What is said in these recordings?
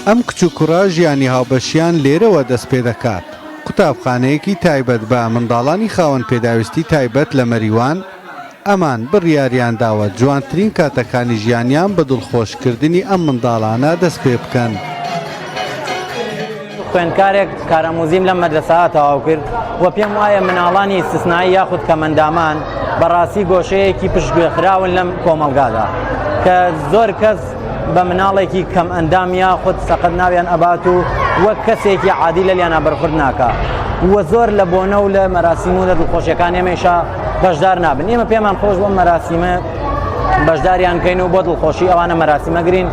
ئەم کچ و کوڕە ژیانی هاوبەشیان لێرەوە دەست پێ دەکات. قوتابخانەیەکی تایبەت بە منداڵانی خاوەن پێداویستی تایبەت لە مەریوان ئەمان بڕیاریان داوە جوانترین کاتەکانی ژیانیان بە دڵخۆشکردنی ئەم منداڵانە دەست پێ بکەن. خوێندکارێک کارەموزیم لەم مەدرسەیە تەواو کرد و پێم وایە مناڵانی استثنایی یاخود کە مندامان بەڕاستی گۆشەیەکی پشتگوێخراون لەم کۆمەلگادا کە زۆر کەس بە مناڵێکی کەم ئەندام یاخود سەقەت ناویان ئەبات و وەک کەسێکی عادی لەلیانە بەرخورد ناکات وە زۆر لە بۆنە و لە مەراسیم و لە دڵخۆشیەکان ئێمەیشە بەشدار نابن. ئێمە پێمان خۆش بۆ مەراسیمە بەشداریان کەین و بۆ دڵخۆشی ئەوانە مەراسیمە گرین.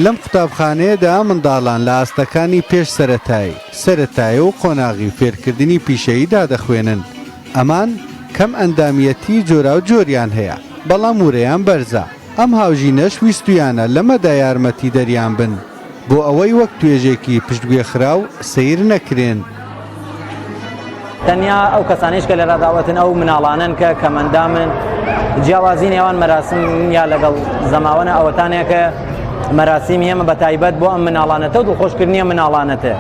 لەم قوتابخانەیەدا منداڵان لە ئاستەکانی پێش سەرەتایی و قۆناغی فێرکردنی پیشەییدا دەخوێنن. ئەمان کەم ئەندامیەتی جۆرا و جۆریان هەیە بەڵام ورەیان بەرزە. ئەم هاوژینەش ویستویانە لەمەدا یارمەتی دەریان بن بۆ ئەوەی وەک توێژێکی پشتگوێخراو سەیر نەکرێن. تەنیا ئەو کەسانیش کە لێرە داوەتن ئەو مناڵانن کە کەمەندامن جیاوازی نێوان مەراسم یا لەگەڵ زەماوەنە ئەوەتانەیە کە مەراسیمی ئێمە بە تایبەت بۆ ئەم مناڵانەتە و دڵخۆشکردنیە مناڵانەتە.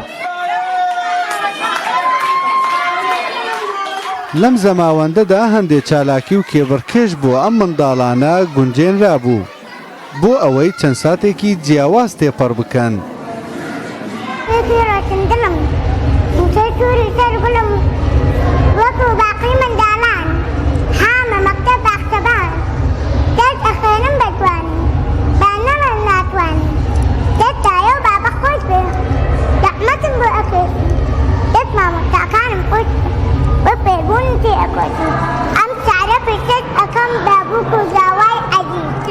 لەم زەماوەندەدا هەندێک چالاکی و کێبڕکێش بۆ ئەم منداڵانە گونجێنرا بوو بۆ ئەوەی چەند ساتێکی جیاواز تێپەڕ بکەن.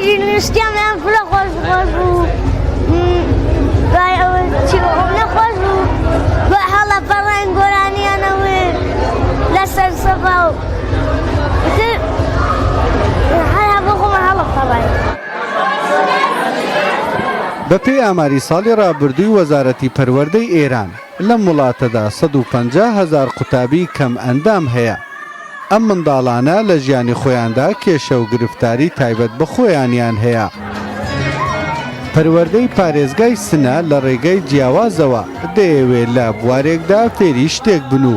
یونیورسیتیان لەم پلە خۆش بوو نەخۆش بوو بە هەڵە پەڕێن گۆرانیانەوە لەسەر سەفا و هەر بۆ خۆمە هەڵە پەڕێن. بەپێی ئاماری ساڵی ڕابردووی وەزارەتی پەروەردەی ئێران لەم وڵاتەدا 150,000 قوتابی کەم ئەندام هەیە. ئەم منداڵانە لە ژیانی خۆیاندا کێشە و گرفتاری تایبەت بە خۆیانیان هەیە. پەروەردەی پارێزگای سنە لە ڕێگەی جیاوازەوە دەیەوێت لە بوارێکدا فێری شتێک بن و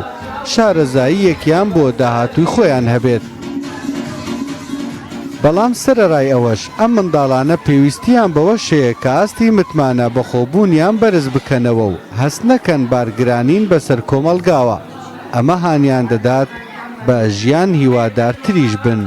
شارەزایی یەکیان بۆ داهاتووی خۆیان هەبێت. بەڵام سەرەڕای ئەوەش ئەم منداڵانە پێویستیان بەوە شەیە کە ئاستی متمانە بەخۆبوونیان بەرز بکەنەوە و هەست نەکەن بارگرانین بەسەر کۆمەلگاوە. ئەمە هانیان دەدات بە ژیان هیوادارتریش بن.